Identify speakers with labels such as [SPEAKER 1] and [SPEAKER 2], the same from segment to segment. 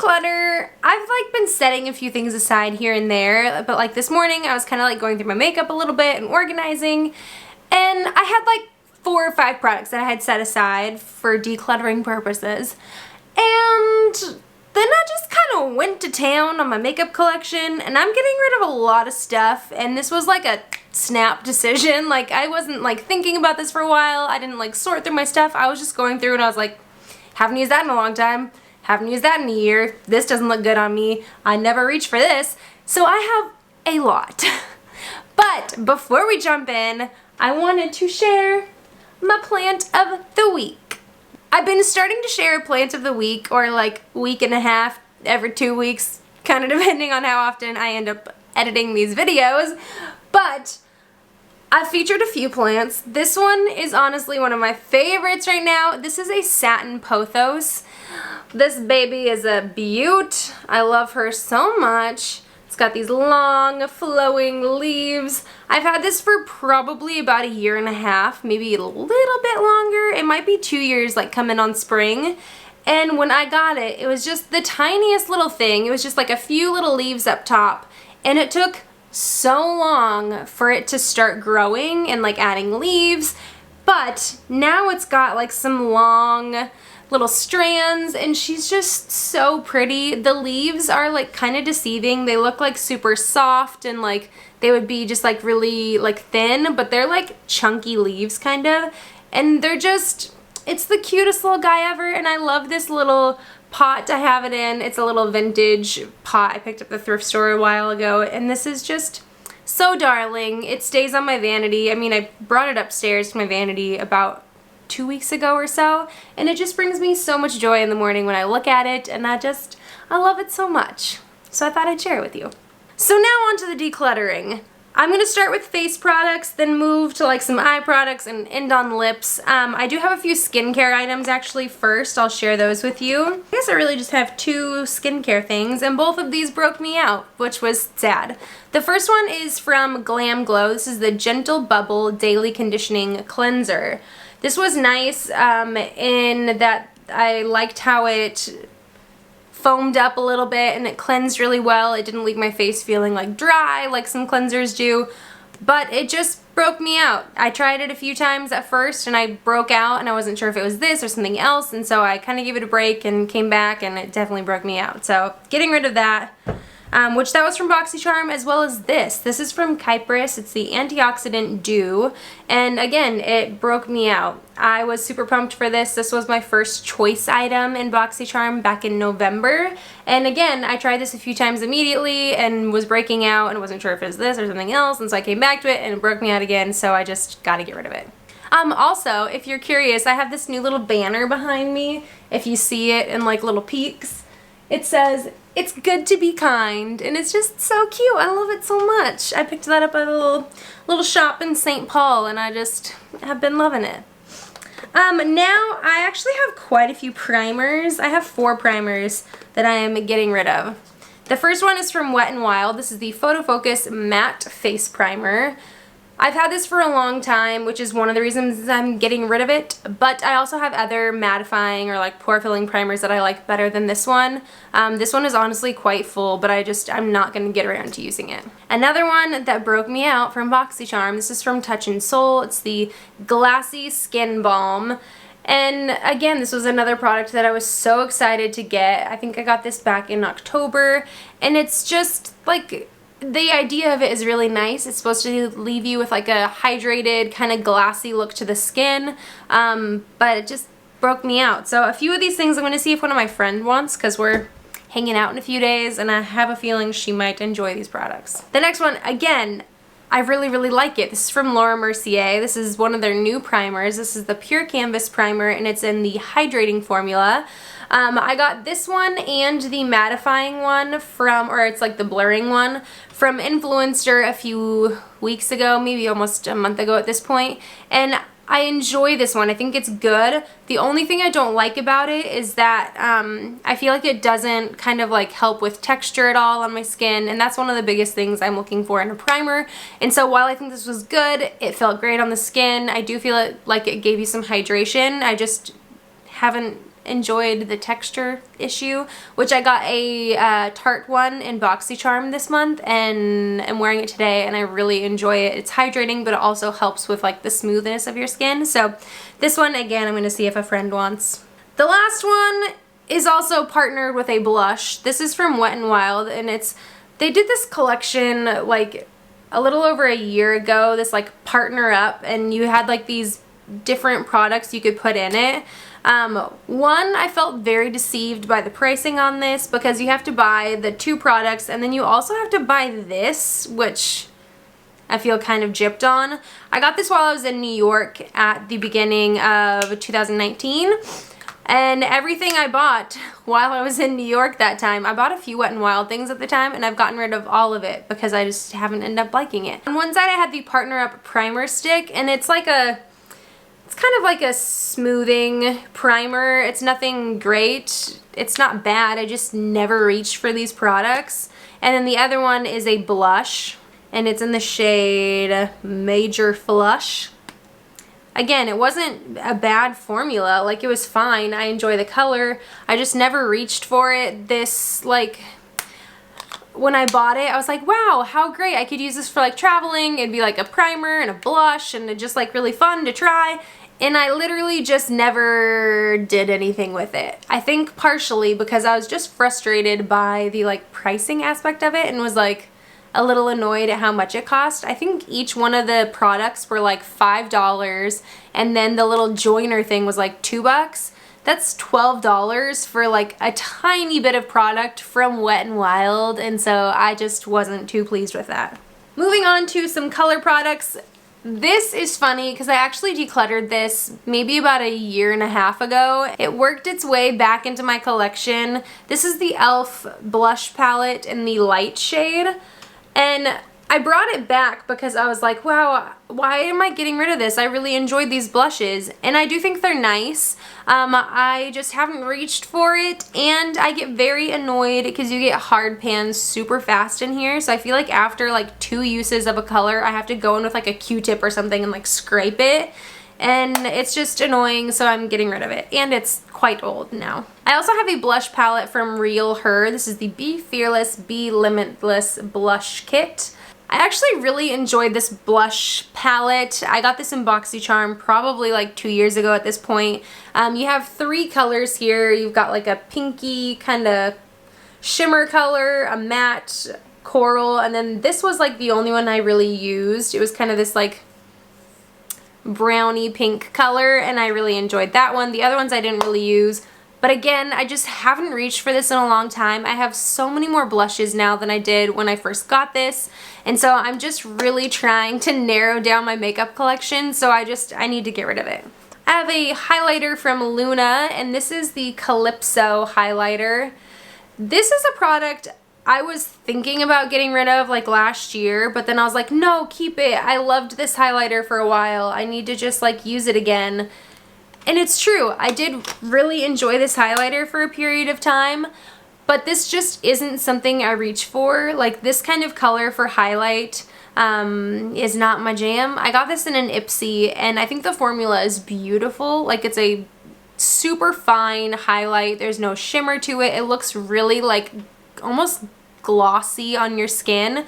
[SPEAKER 1] declutter, I've like been setting a few things aside here and there, but like this morning I was kind of like going through my makeup a little bit and organizing, and I had like 4 or 5 products that I had set aside for decluttering purposes, and then I just kind of went to town on my makeup collection, and I'm getting rid of a lot of stuff, and this was like a snap decision. Like, I wasn't like thinking about this for a while. I didn't like sort through my stuff. I was just going through and I was like, haven't used that in a long time. Haven't used that in a year. This doesn't look good on me. I never reach for this. So I have a lot. But before we jump in, I wanted to share my plant of the week. I've been starting to share a plant of the week, or like week and a half, every 2 weeks, kind of depending on how often I end up editing these videos. But I've featured a few plants. This one is honestly one of my favorites right now. This is a satin pothos. This baby is a beaut. I love her so much. It's got these long flowing leaves. I've had this for probably about 1.5 years, maybe a little bit longer. It might be 2 years, like coming on spring. And when I got it, it was just the tiniest little thing. It was just like a few little leaves up top, and it took so long for it to start growing and like adding leaves, but now it's got like some long little strands, and she's just so pretty. The leaves are like kind of deceiving. They look like super soft and like they would be just like really like thin, but they're like chunky leaves kind of, and they're just, it's the cutest little guy ever. And I love this little pot to have it in. It's a little vintage pot I picked up at the thrift store a while ago, and this is just so darling. It stays on my vanity. I mean, I brought it upstairs to my vanity about 2 weeks ago or so, and it just brings me so much joy in the morning when I look at it, and I love it so much. So I thought I'd share it with you. So now on to the decluttering. I'm going to start with face products, then move to like some eye products and end on lips. I do have a few skincare items actually first. I'll share those with you. I guess I really just have 2 skincare things, and both of these broke me out, which was sad. The first one is from Glam Glow. This is the Gentle Bubble Daily Conditioning Cleanser. This was nice in that I liked how it foamed up a little bit and it cleansed really well. It didn't leave my face feeling like dry like some cleansers do, but it just broke me out. I tried it a few times at first and I broke out, and I wasn't sure if it was this or something else, and so I kind of gave it a break and came back, and it definitely broke me out. So getting rid of that. Which that was from BoxyCharm, as well as this. This is from Kypris. It's the Antioxidant Dew, and again, it broke me out. I was super pumped for this. This was my first choice item in BoxyCharm back in November, and again, I tried this a few times immediately and was breaking out and wasn't sure if it was this or something else, and so I came back to it and it broke me out again, so I just gotta get rid of it. Also, if you're curious, I have this new little banner behind me. If you see it in like little peaks, it says, "It's good to be kind," and it's just so cute. I love it so much. I picked that up at a little shop in St. Paul, and I just have been loving it. Now I actually have quite a few primers. I have 4 primers that I am getting rid of. The first one is from Wet n Wild. This is the Photo Focus Matte Face Primer. I've had this for a long time, which is one of the reasons I'm getting rid of it, but I also have other mattifying or like pore filling primers that I like better than this one. This one is honestly quite full, but I'm not going to get around to using it. Another one that broke me out from BoxyCharm, this is from Touch in Soul. It's the Glassy Skin Balm. And again, this was another product that I was so excited to get. I think I got this back in October, and it's just like, the idea of it is really nice. It's supposed to leave you with like a hydrated, kind of glassy look to the skin, but it just broke me out. So a few of these things I'm going to see if one of my friends wants, because we're hanging out in a few days, and I have a feeling she might enjoy these products. The next one, again, I really like it. This is from Laura Mercier. This is one of their new primers. This is the Pure Canvas Primer, and it's in the hydrating formula. I got this one and the mattifying one from, or it's like the blurring one, from Influencer a few weeks ago, maybe almost a month ago at this point, and I enjoy this one. I think it's good. The only thing I don't like about it is that I feel like it doesn't kind of like help with texture at all on my skin, and that's one of the biggest things I'm looking for in a primer. And so while I think this was good, it felt great on the skin, I do feel like it gave you some hydration. I just haven't enjoyed the texture issue, which I got a Tarte one in BoxyCharm this month, and I'm wearing it today, and I really enjoy it. It's hydrating, but it also helps with like the smoothness of your skin. So this one, again, I'm going to see if a friend wants. The last one is also partnered with a blush. This is from Wet n Wild, and they did this collection like a little over a year ago, this like partner up, and you had like these different products you could put in it. One, I felt very deceived by the pricing on this because you have to buy the 2 products and then you also have to buy this, which I feel kind of gypped on. I got this while I was in New York at the beginning of 2019. And everything I bought while I was in New York that time, I bought a few Wet n Wild things at the time, and I've gotten rid of all of it because I just haven't ended up liking it. On one side I had the Partner Up primer stick, and it's kind of like a smoothing primer. It's nothing great. It's not bad. I just never reached for these products. And then the other one is a blush, and it's in the shade Major Flush. Again, it wasn't a bad formula, like it was fine. I enjoy the color. I just never reached for it. This, like, when I bought it, I was like, wow, how great. I could use this for like traveling. It'd be like a primer and a blush and just like really fun to try. And I literally just never did anything with it. I think partially because I was just frustrated by the like pricing aspect of it and was like, a little annoyed at how much it cost. I think each one of the products were like $5, and then the little joiner thing was like $2. That's $12 for like a tiny bit of product from Wet n Wild, and so I just wasn't too pleased with that. Moving on to some color products. This is funny because I actually decluttered this maybe about a year and a half ago. It worked its way back into my collection. This is the e.l.f. blush palette in the light shade. And I brought it back because I was like, wow, why am I getting rid of this? I really enjoyed these blushes, and I do think they're nice. I just haven't reached for it, and I get very annoyed because you get hard pans super fast in here. So I feel like after like 2 uses of a color, I have to go in with like a Q-tip or something and like scrape it. And it's just annoying, so I'm getting rid of it. And it's quite old now. I also have a blush palette from Real Her. This is the Be Fearless, Be Limitless Blush Kit. I actually really enjoyed this blush palette. I got this in BoxyCharm probably like 2 years ago at this point. You have 3 colors here. You've got like a pinky kind of shimmer color, a matte coral, and then this was like the only one I really used. It was kind of this like brownie pink color, and I really enjoyed that one. The other ones I didn't really use, but again, I just haven't reached for this in a long time. I have so many more blushes now than I did when I first got this, and so I'm just really trying to narrow down my makeup collection, so I need to get rid of it. I have a highlighter from Luna, and this is the Calypso highlighter. This is a product I was thinking about getting rid of like last year, but then I was like, no, keep it. I loved this highlighter for a while. I need to just like use it again. And it's true. I did really enjoy this highlighter for a period of time, but this just isn't something I reach for. Like this kind of color for highlight is not my jam. I got this in an Ipsy, and I think the formula is beautiful. Like it's a super fine highlight. There's no shimmer to it. It looks really like almost glossy on your skin,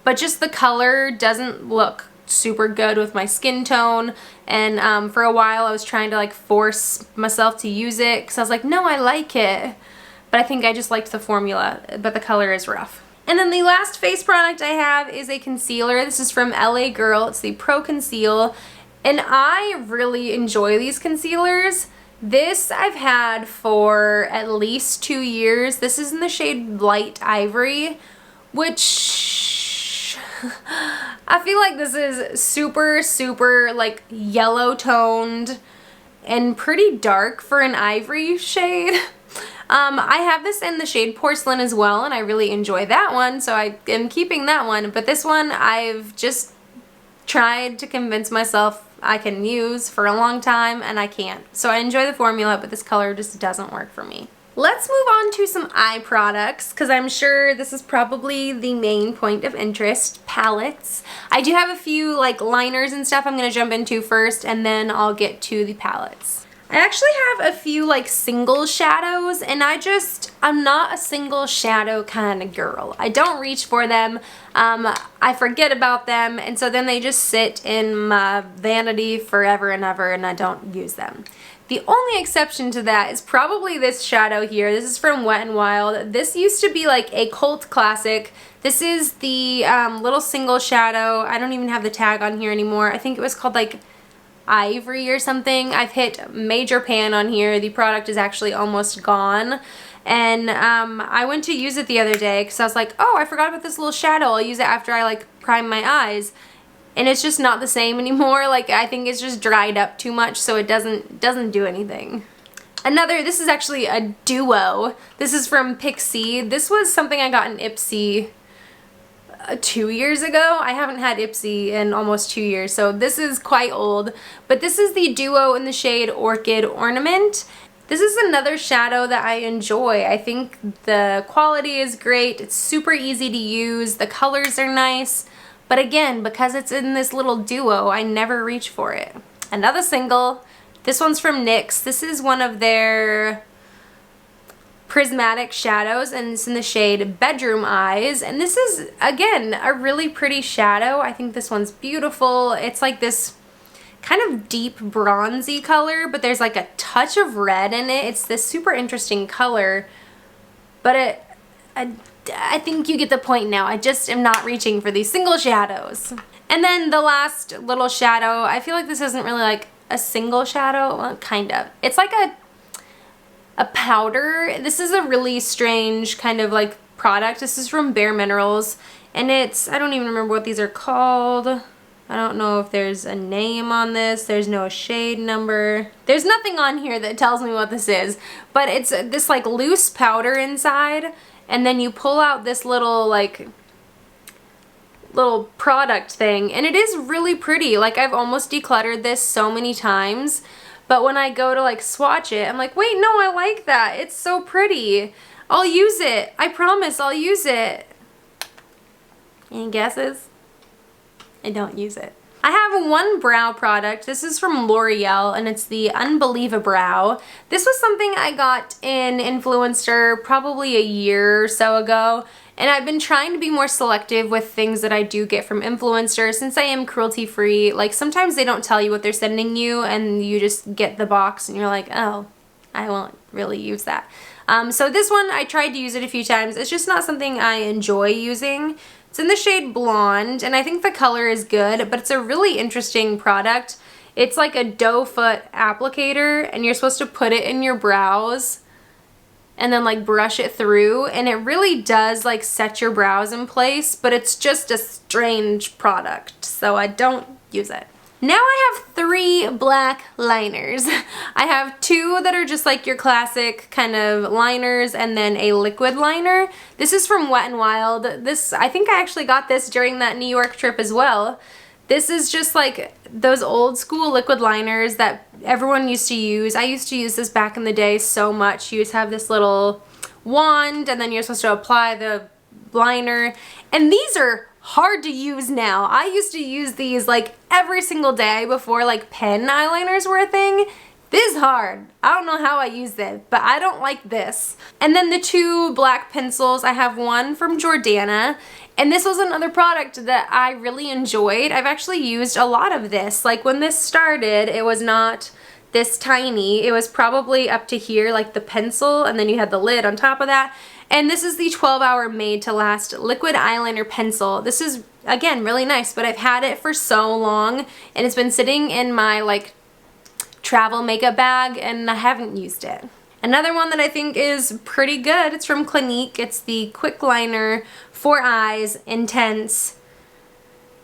[SPEAKER 1] but just the color doesn't look super good with my skin tone. And for a while I was trying to like force myself to use it because I was like, no, I like it, but I think I just liked the formula, but the color is rough. And then the last face product I have is a concealer. This is from LA Girl. It's the Pro Conceal, and I really enjoy these concealers. This I've had for at least 2 years. This is in the shade Light Ivory, which I feel like this is super like yellow toned and pretty dark for an ivory shade. I have this in the shade Porcelain as well, and I really enjoy that one, so I am keeping that one. But this one I've just tried to convince myself I can use for a long time, and I can't. So I enjoy the formula, but this color just doesn't work for me. Let's move on to some eye products, because I'm sure this is probably the main point of interest, palettes. I do have a few like liners and stuff I'm going to jump into first, and then I'll get to the palettes. I actually have a few like single shadows, and I'm not a single shadow kind of girl. I don't reach for them. I forget about them, and so then they just sit in my vanity forever and ever, and I don't use them. The only exception to that is probably this shadow here. This is from Wet n Wild. This used to be like a cult classic. This is the little single shadow. I don't even have the tag on here anymore. I think it was called like Ivory or something. I've hit major pan on here. The product is actually almost gone. And I went to use it the other day because I was like, oh, I forgot about this little shadow. I'll use it after I like prime my eyes. And it's just not the same anymore. Like, I think it's just dried up too much, so it doesn't do anything. This is actually a duo. This is from Pixie. This was something I got in Ipsy 2 years ago. I haven't had Ipsy in almost 2 years, so this is quite old. But this is the duo in the shade Orchid Ornament. This is another shadow that I enjoy. I think the quality is great. It's super easy to use. The colors are nice. But again, because it's in this little duo, I never reach for it. Another single. This one's from NYX. This is one of their prismatic shadows, and it's in the shade Bedroom Eyes. And this is, again, a really pretty shadow. I think this one's beautiful. It's like this kind of deep bronzy color, but there's like a touch of red in it. It's this super interesting color, but I think you get the point now. I just am not reaching for these single shadows. And then the last little shadow, I feel like this isn't really like a single shadow. Well, kind of. It's like a powder. This is a really strange kind of like product. This is from Bare Minerals, and I don't even remember what these are called. I don't know if there's a name on this. There's no shade number. There's nothing on here that tells me what this is, but it's this like loose powder inside, and then you pull out this little product thing, and it is really pretty. Like, I've almost decluttered this so many times, but when I go to like swatch it, I'm like, wait, no, I like that. It's so pretty. I'll use it. I promise I'll use it. Any guesses? I don't use it. I have one brow product. This is from L'Oreal, and it's the Unbelievabrow. This was something I got in Influencer probably a year or so ago, and I've been trying to be more selective with things that I do get from Influencer since I am cruelty-free. Like, sometimes they don't tell you what they're sending you, and you just get the box and you're like, oh, I won't really use that. So this one, I tried to use it a few times. It's just not something I enjoy using. It's in the shade Blonde, and I think the color is good, but it's a really interesting product. It's like a doe foot applicator, and you're supposed to put it in your brows and then like brush it through, and it really does like set your brows in place, but it's just a strange product, so I don't use it. Now I have 3 black liners. I have 2 that are just like your classic kind of liners, and then a liquid liner. This is from Wet n Wild. I think I actually got this during that New York trip as well. This is just like those old school liquid liners that everyone used to use. I used to use this back in the day so much. You just have this little wand, and then you're supposed to apply the liner. And these are hard to use now. I used to use these like every single day before like pen eyeliners were a thing. This is hard. I don't know how I use it, but I don't like this. And then the 2 black pencils, I have one from Jordana, and this was another product that I really enjoyed. I've actually used a lot of this. Like, when this started, it was not this tiny. It was probably up to here, like the pencil, and then you had the lid on top of that. And this is the 12-Hour Made to Last liquid eyeliner pencil. This is, again, really nice, but I've had it for so long, and it's been sitting in my like travel makeup bag, and I haven't used it. Another one that I think is pretty good, it's from Clinique. It's the Quick Liner for Eyes Intense.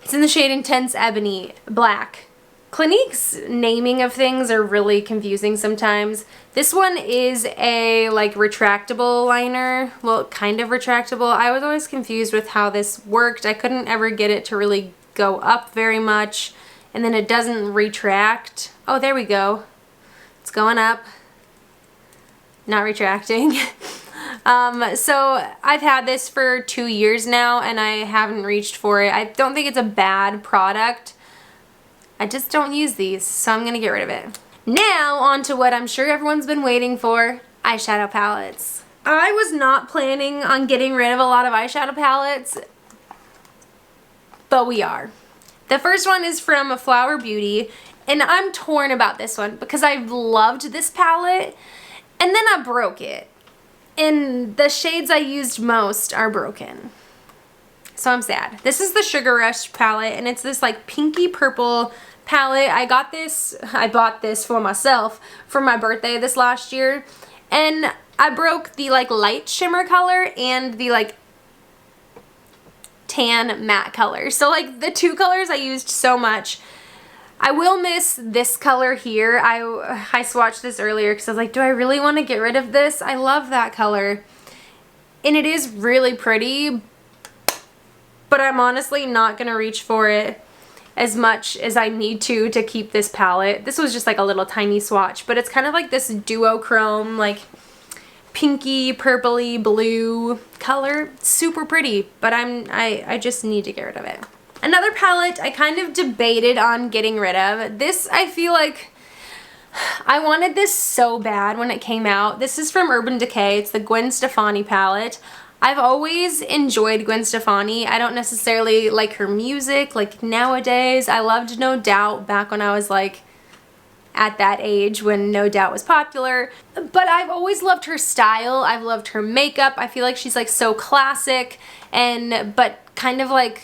[SPEAKER 1] It's in the shade Intense Ebony Black. Clinique's naming of things are really confusing sometimes. This one is a like retractable liner. Well, kind of retractable. I was always confused with how this worked. I couldn't ever get it to really go up very much, and then it doesn't retract. Oh, there we go. It's going up. Not retracting. So I've had this for 2 years now, and I haven't reached for it. I don't think it's a bad product. I just don't use these, so I'm gonna get rid of it. Now on to what I'm sure everyone's been waiting for, eyeshadow palettes. I was not planning on getting rid of a lot of eyeshadow palettes, but we are. The first one is from Flower Beauty, and I'm torn about this one because I've loved this palette, and then I broke it. And the shades I used most are broken. So I'm sad. This is the Sugar Rush palette, and it's this like pinky purple palette. I bought this for myself for my birthday this last year, and I broke the like light shimmer color and the like tan matte color. So like the two colors I used so much. I will miss this color here. I swatched this earlier because I was like, do I really want to get rid of this? I love that color. And it is really pretty, but I'm honestly not going to reach for it as much as I need to keep this palette. This was just like a little tiny swatch, but it's kind of like this duochrome, like pinky, purpley, blue color. Super pretty, but I just need to get rid of it. Another palette I kind of debated on getting rid of. This, I feel like I wanted this so bad when it came out. This is from Urban Decay. It's the Gwen Stefani palette. I've always enjoyed Gwen Stefani. I don't necessarily like her music like nowadays. I loved No Doubt back when I was like at that age when No Doubt was popular. But I've always loved her style. I've loved her makeup. I feel like she's like so classic but kind of like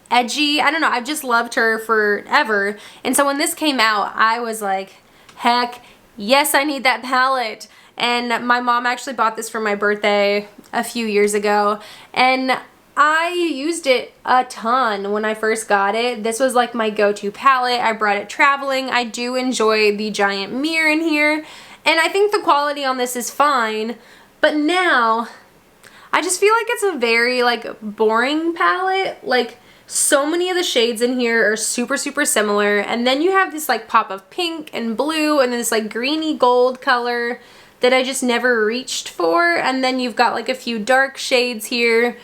[SPEAKER 1] edgy. I don't know. I've just loved her forever. And so when this came out, I was like, heck yes, I need that palette. And my mom actually bought this for my birthday a few years ago, and I used it a ton when I first got it. This was like my go-to palette. I brought it traveling. I do enjoy the giant mirror in here, and I think the quality on this is fine, but now I just feel like it's a very like boring palette. Like so many of the shades in here are super similar, and then you have this like pop of pink and blue and then this like greeny gold color that I just never reached for, and then you've got like a few dark shades here.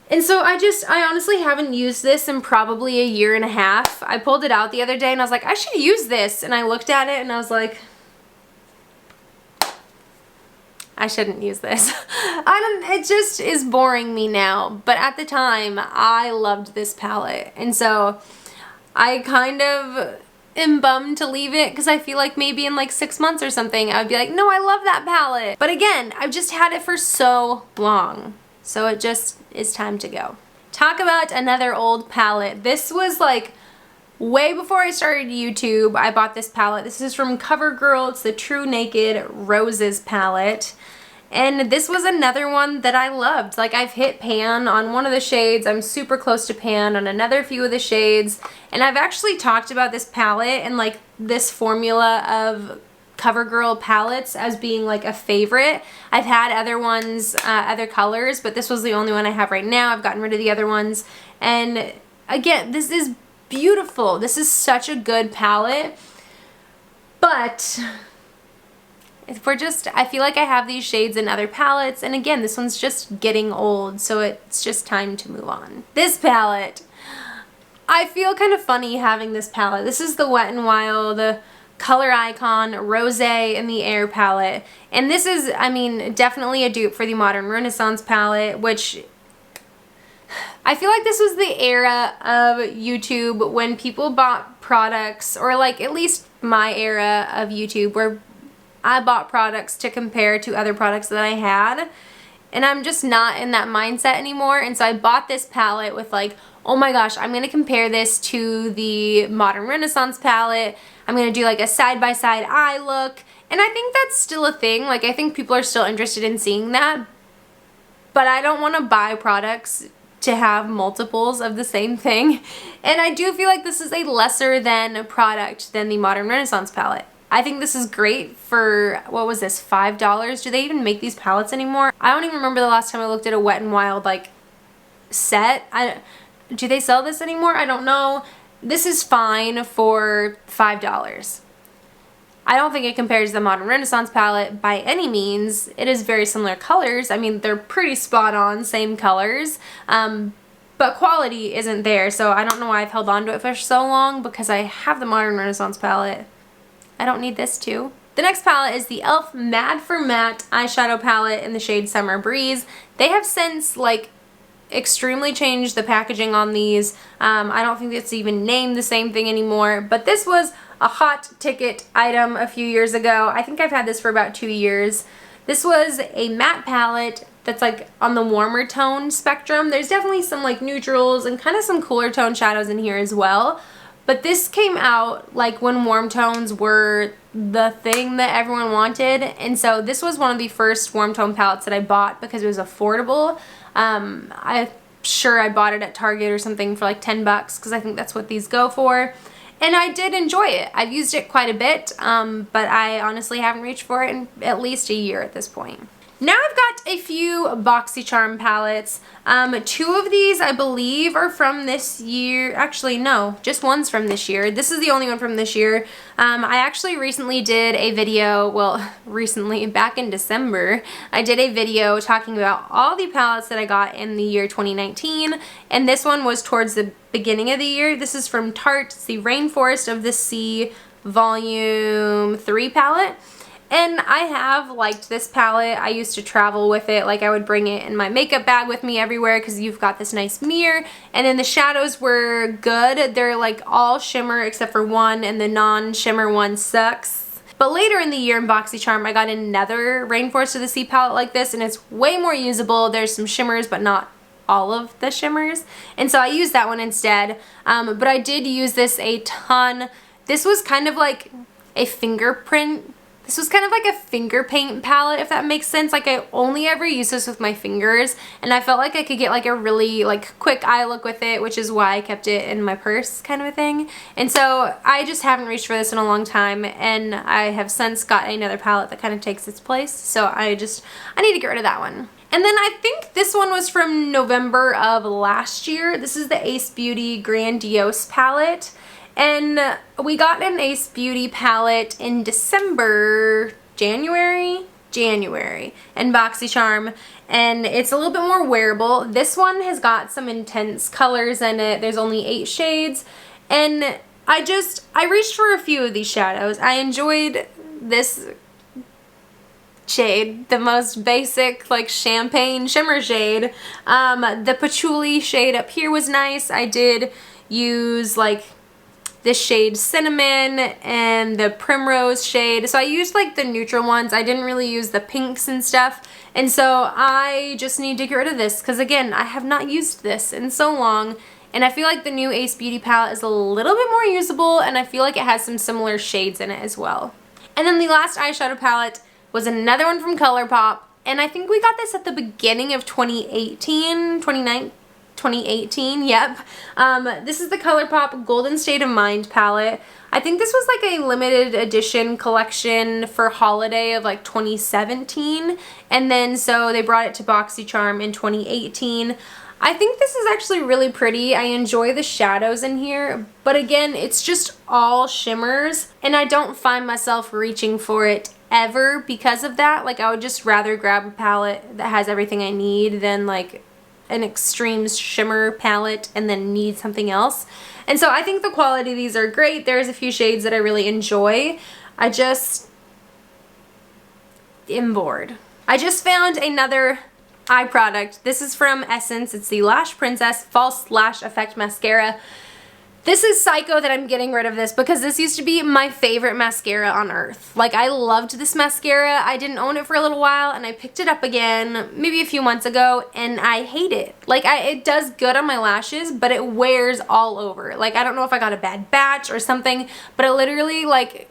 [SPEAKER 1] And so I honestly haven't used this in probably a year and a half. I pulled it out the other day and I was like, I should use this, and I looked at it and I was like, I shouldn't use this. It just is boring me now, but at the time I loved this palette, and so I kind of am bummed to leave it because I feel like maybe in like 6 months or something I would be like, no, I love that palette. But again, I've just had it for so long, so it just is time to go. Talk about another old palette. This was like way before I started YouTube. I bought this palette. This is from CoverGirl. It's the True Naked Roses palette. And this was another one that I loved. Like, I've hit pan on one of the shades. I'm super close to pan on another few of the shades. And I've actually talked about this palette and like this formula of CoverGirl palettes as being like a favorite. I've had other ones, other colors, but this was the only one I have right now. I've gotten rid of the other ones. And again, this is beautiful. This is such a good palette. But I feel like I have these shades in other palettes, and again, this one's just getting old, so it's just time to move on. This palette, I feel kind of funny having this palette. This is the Wet n Wild Color Icon Rosé in the Air palette, and this is, I mean, definitely a dupe for the Modern Renaissance palette, which I feel like this was the era of YouTube when people bought products, or like at least my era of YouTube, where I bought products to compare to other products that I had, and I'm just not in that mindset anymore. And so I bought this palette with like, oh my gosh, I'm going to compare this to the Modern Renaissance palette. I'm going to do like a side-by-side eye look, and I think that's still a thing. Like, I think people are still interested in seeing that, but I don't want to buy products to have multiples of the same thing. And I do feel like this is a lesser than product than the Modern Renaissance palette. I think this is great for, what was this, $5? Do they even make these palettes anymore? I don't even remember the last time I looked at a Wet n Wild like set. Do they sell this anymore? I don't know. This is fine for $5. I don't think it compares to the Modern Renaissance palette by any means. It is very similar colors. I mean, they're pretty spot on, same colors. But quality isn't there, so I don't know why I've held on to it for so long, because I have the Modern Renaissance palette. I don't need this too. The next palette is the e.l.f. Mad for Matte eyeshadow palette in the shade Summer Breeze. They have since like extremely changed the packaging on these. I don't think it's even named the same thing anymore, but this was a hot ticket item a few years ago. I think I've had this for about 2 years. This was a matte palette that's like on the warmer tone spectrum. There's definitely some like neutrals and kind of some cooler tone shadows in here as well. But this came out like when warm tones were the thing that everyone wanted. And so this was one of the first warm tone palettes that I bought because it was affordable. I'm sure I bought it at Target or something for like 10 bucks because I think that's what these go for. And I did enjoy it. I've used it quite a bit, but I honestly haven't reached for it in at least a year at this point. Now I've got a few BoxyCharm palettes. 2 of these I believe are from this year. Actually, no, just one's from this year. This is the only one from this year. I actually recently did a video, well, recently, back in December, I did a video talking about all the palettes that I got in the year 2019, and this one was towards the beginning of the year. This is from Tarte. It's the Rainforest of the Sea Volume 3 palette. And I have liked this palette. I used to travel with it. Like I would bring it in my makeup bag with me everywhere because you've got this nice mirror. And then the shadows were good. They're like all shimmer except for one, and the non-shimmer one sucks. But later in the year in BoxyCharm, I got another Rainforest of the Sea palette like this, and it's way more usable. There's some shimmers, but not all of the shimmers. And so I used that one instead. But I did use this a ton. This was kind of like a fingerprint. This was kind of like a finger paint palette, if that makes sense. Like I only ever use this with my fingers, and I felt like I could get like a really like quick eye look with it, which is why I kept it in my purse kind of a thing. And so I just haven't reached for this in a long time, and I have since got another palette that kind of takes its place. So I need to get rid of that one. And then I think this one was from November of last year. This is the Ace Beauty Grandiose palette. And we got an Ace Beauty palette in January in BoxyCharm, and it's a little bit more wearable. This one has got some intense colors in it. There's only 8 shades, and I reached for a few of these shadows. I enjoyed this shade, the most basic like champagne shimmer shade. The patchouli shade up here was nice. I did use like the shade Cinnamon and the Primrose shade. So I used like the neutral ones. I didn't really use the pinks and stuff. And so I just need to get rid of this because again, I have not used this in so long. And I feel like the new Ace Beauty palette is a little bit more usable, and I feel like it has some similar shades in it as well. And then the last eyeshadow palette was another one from ColourPop. And I think we got this at the beginning of 2018, yep. This is the ColourPop Golden State of Mind palette. I think this was like a limited edition collection for holiday of like 2017, and then so they brought it to BoxyCharm in 2018. I think this is actually really pretty. I enjoy the shadows in here, but again, it's just all shimmers, and I don't find myself reaching for it ever because of that. Like I would just rather grab a palette that has everything I need than like an extreme shimmer palette and then need something else. And so I think the quality of these are great. There's a few shades that I really enjoy. I just am bored. I just found another eye product. This is from Essence. It's the Lash Princess False Lash Effect Mascara. This is psycho that I'm getting rid of this because this used to be my favorite mascara on earth. Like I loved this mascara. I didn't own it for a little while and I picked it up again maybe a few months ago and I hate it. Like it does good on my lashes, but it wears all over. Like I don't know if I got a bad batch or something, but it literally like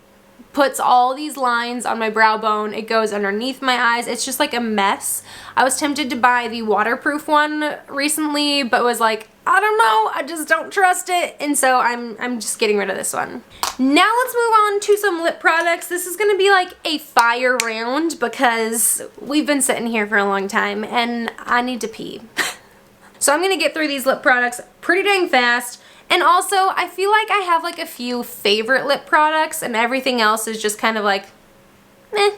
[SPEAKER 1] puts all these lines on my brow bone. It goes underneath my eyes. It's just like a mess. I was tempted to buy the waterproof one recently, but was like, I don't know, I just don't trust it, and so I'm just getting rid of this one. Now let's move on to some lip products. This is gonna be like a fire round because we've been sitting here for a long time and I need to pee. So I'm gonna get through these lip products pretty dang fast. And also, I feel like I have like a few favorite lip products and everything else is just kind of like, I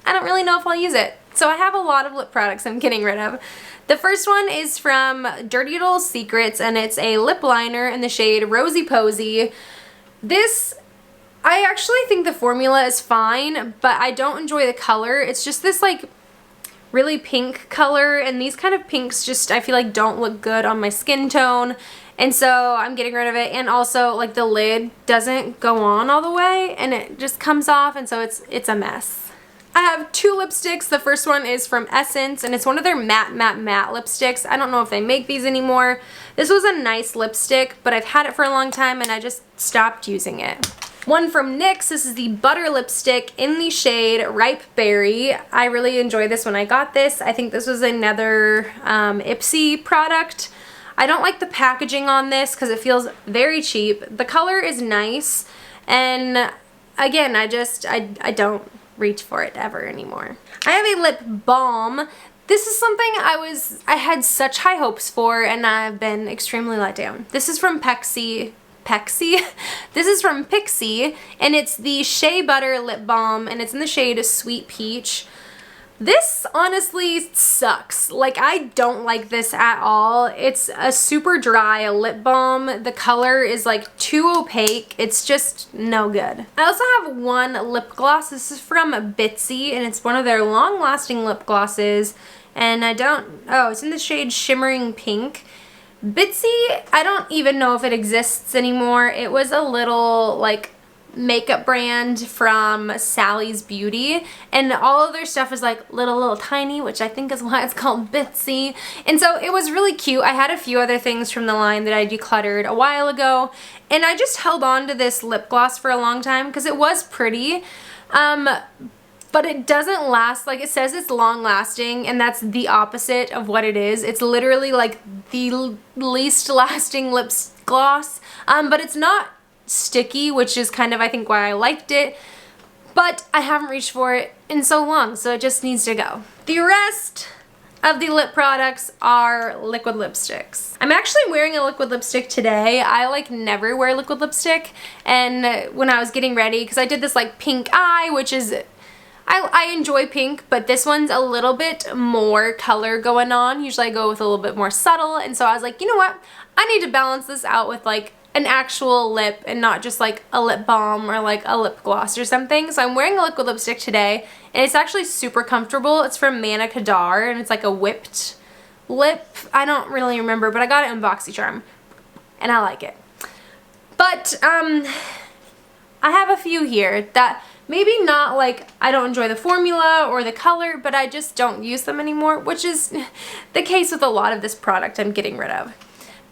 [SPEAKER 1] don't really know if I'll use it. So I have a lot of lip products I'm getting rid of. The first one is from Dirty Little Secrets, and it's a lip liner in the shade Rosy Posy. This I actually think the formula is fine, but I don't enjoy the color. It's just this like really pink color, and these kind of pinks just I feel like don't look good on my skin tone, and so I'm getting rid of it. And also like the lid doesn't go on all the way and it just comes off, and so it's a mess. I have two lipsticks. The first one is from Essence, and it's one of their matte lipsticks. I don't know if they make these anymore. This was a nice lipstick, but I've had it for a long time and I just stopped using it. One from NYX, this is the Butter Lipstick in the shade Ripe Berry. I really enjoyed this when I got this. I think this was another Ipsy product. I don't like the packaging on this because it feels very cheap. The color is nice, and again, I don't reach for it ever anymore. I have a lip balm. This is something I had such high hopes for, and I've been extremely let down. This is from This is from Pixie, and it's the Shea Butter Lip Balm, and it's in the shade Sweet Peach. This honestly sucks. Like, I don't like this at all. It's a super dry lip balm. The color is like too opaque. It's just no good. I also have one lip gloss. This is from Bitsy, and it's one of their long-lasting lip glosses. And it's in the shade Shimmering Pink. Bitsy, I don't even know if it exists anymore. It was a little like makeup brand from Sally's Beauty, and all of their stuff is like little tiny, which I think is why it's called Bitsy. And so it was really cute. I had a few other things from the line that I decluttered a while ago, and I just held on to this lip gloss for a long time because it was pretty. But it doesn't last. Like, it says it's long lasting, and that's the opposite of what it is. It's literally like the least lasting lip gloss, but it's not sticky, which is kind of I think why I liked it, but I haven't reached for it in so long, so it just needs to go. The rest of the lip products are liquid lipsticks. I'm actually wearing a liquid lipstick today. I like never wear liquid lipstick, and when I was getting ready, because I did this like pink eye, which is I enjoy pink, but this one's a little bit more color going on. Usually I go with a little bit more subtle, and so I was like, you know what? I need to balance this out with like an actual lip and not just like a lip balm or like a lip gloss or something. So I'm wearing a liquid lipstick today, and it's actually super comfortable. It's from Manna Kadar, and it's like a whipped lip. I don't really remember, but I got it in BoxyCharm, and I like it. But I have a few here that maybe not like I don't enjoy the formula or the color, but I just don't use them anymore, which is the case with a lot of this product I'm getting rid of.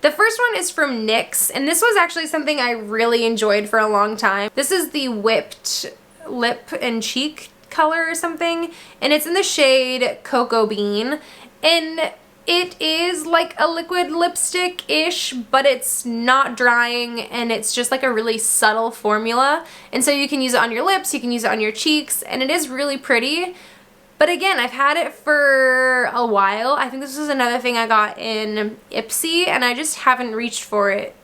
[SPEAKER 1] The first one is from NYX, and this was actually something I really enjoyed for a long time. This is the Whipped Lip and Cheek color or something, and it's in the shade Cocoa Bean, and it is like a liquid lipstick-ish, but it's not drying, and it's just like a really subtle formula, and so you can use it on your lips, you can use it on your cheeks, and it is really pretty. But again, I've had it for a while. I think this was another thing I got in Ipsy, and I just haven't reached for it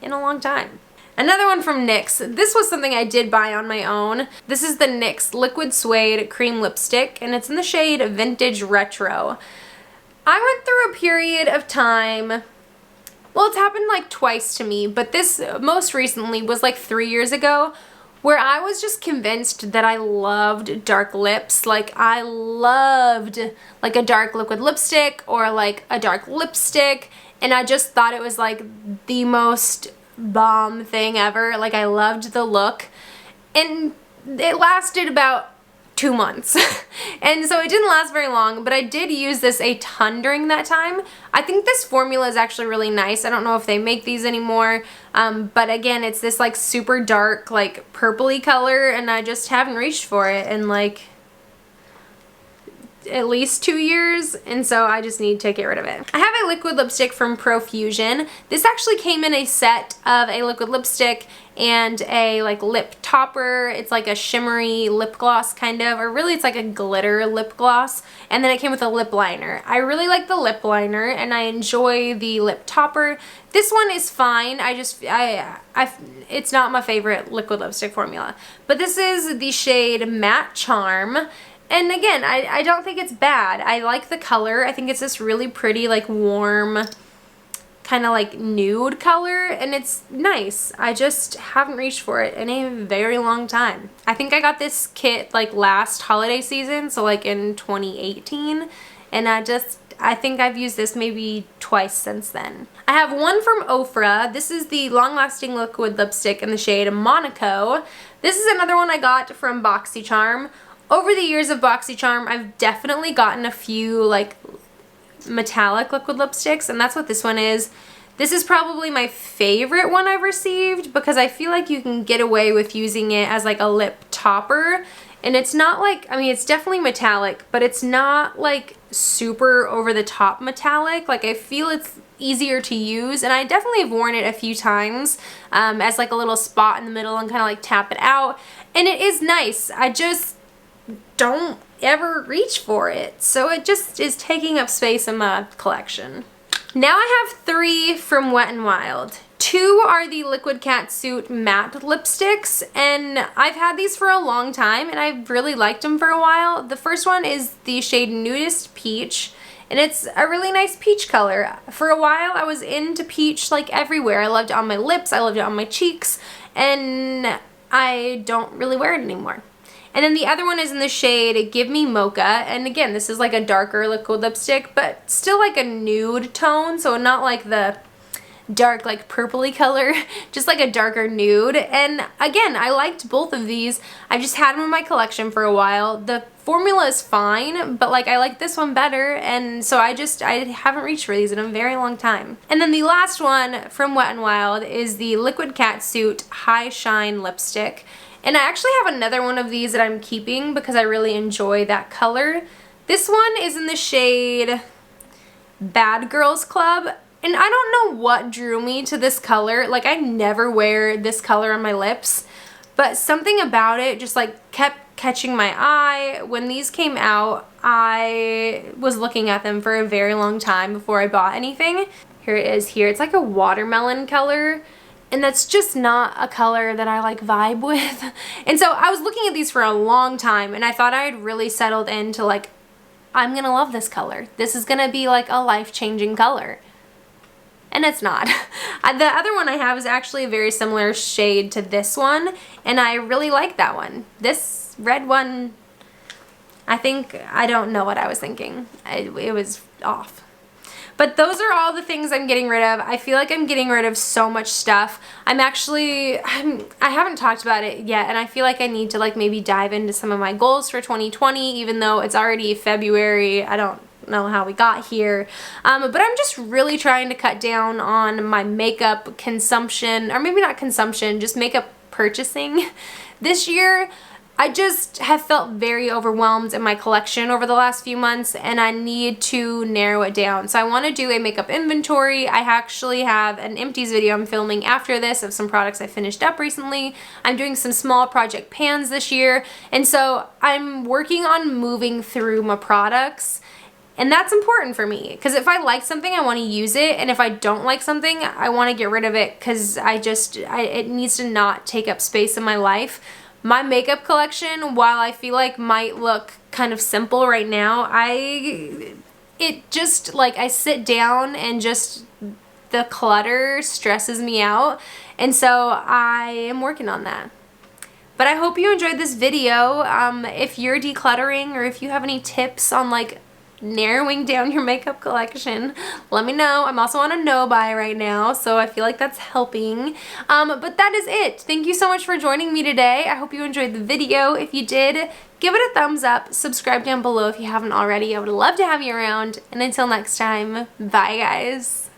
[SPEAKER 1] in a long time. Another one from NYX. This was something I did buy on my own. This is the NYX Liquid Suede Cream Lipstick, and it's in the shade Vintage Retro. I went through a period of time, well, it's happened like twice to me, but this most recently was like 3 years ago, where I was just convinced that I loved dark lips. Like, I loved like a dark liquid lipstick or like a dark lipstick, and I just thought it was like the most bomb thing ever. Like, I loved the look, and it lasted about 2 months. And so it didn't last very long, but I did use this a ton during that time. I think this formula is actually really nice. I don't know if they make these anymore, but again, it's this like super dark, like purpley color, and I just haven't reached for it in like at least 2 years, and so I just need to get rid of it. I have a liquid lipstick from Profusion. This actually came in a set of a liquid lipstick and a like lip topper. It's like a shimmery lip gloss kind of, or really it's like a glitter lip gloss, and then it came with a lip liner. I really like the lip liner, and I enjoy the lip topper. This one is fine. It's not my favorite liquid lipstick formula, but this is the shade Matte Charm. And again, I don't think it's bad. I like the color. I think it's this really pretty, like warm kind of like nude color, and it's nice. I just haven't reached for it in a very long time. I think I got this kit like last holiday season, so like in 2018, and I think I've used this maybe twice since then. I have one from Ofra. This is the Long Lasting Liquid Lipstick in the shade Monaco. This is another one I got from BoxyCharm. Over the years of BoxyCharm, I've definitely gotten a few like metallic liquid lipsticks, and that's what this one is. This is probably my favorite one I've received because I feel like you can get away with using it as like a lip topper, and it's not like, I mean, it's definitely metallic, but it's not like super over the top metallic. Like, I feel it's easier to use, and I definitely have worn it a few times as like a little spot in the middle and kind of like tap it out, and it is nice. I just don't ever reach for it, so it just is taking up space in my collection. Now I have 3 from Wet n Wild. 2 are the Liquid Catsuit matte lipsticks, and I've had these for a long time and I've really liked them for a while. The first one is the shade Nudist Peach, and it's a really nice peach color. For a while I was into peach like everywhere. I loved it on my lips, I loved it on my cheeks, and I don't really wear it anymore. And then the other one is in the shade Give Me Mocha, and again, this is like a darker liquid lipstick, but still like a nude tone, so not like the dark like purpley color, just like a darker nude. And again, I liked both of these. I've just had them in my collection for a while. The formula is fine, but like I like this one better, and so I haven't reached for these in a very long time. And then the last one from Wet n Wild is the Liquid Catsuit High Shine Lipstick. And I actually have another one of these that I'm keeping because I really enjoy that color. This one is in the shade Bad Girls Club, and I don't know what drew me to this color. Like, I never wear this color on my lips, but something about it just like kept catching my eye. When these came out, I was looking at them for a very long time before I bought anything. Here it is here. It's like a watermelon color, and that's just not a color that I like vibe with. And so I was looking at these for a long time, and I thought I had really settled into like, I'm gonna love this color. This is gonna be like a life-changing color. And it's not. The other one I have is actually a very similar shade to this one, and I really like that one. This red one, I don't know what I was thinking. It was off. But those are all the things I'm getting rid of. I feel like I'm getting rid of so much stuff. I haven't talked about it yet, and I feel like I need to like maybe dive into some of my goals for 2020, even though it's already February. I don't know how we got here. But I'm just really trying to cut down on my makeup consumption, or maybe not consumption, just makeup purchasing this year. I just have felt very overwhelmed in my collection over the last few months, and I need to narrow it down. So I want to do a makeup inventory. I actually have an empties video I'm filming after this of some products I finished up recently. I'm doing some small project pans this year, and so I'm working on moving through my products. And that's important for me, because if I like something, I want to use it, and if I don't like something, I want to get rid of it because it needs to not take up space in my life. My makeup collection, while I feel like might look kind of simple right now, it just like I sit down and just the clutter stresses me out, and so I am working on that. But I hope you enjoyed this video. If you're decluttering, or if you have any tips on like narrowing down your makeup collection, let me know. I'm also on a no buy right now, so I feel like that's helping. But that is it. Thank you so much for joining me today. I hope you enjoyed the video. If you did, give it a thumbs up, subscribe down below if you haven't already. I would love to have you around, and until next time, bye guys.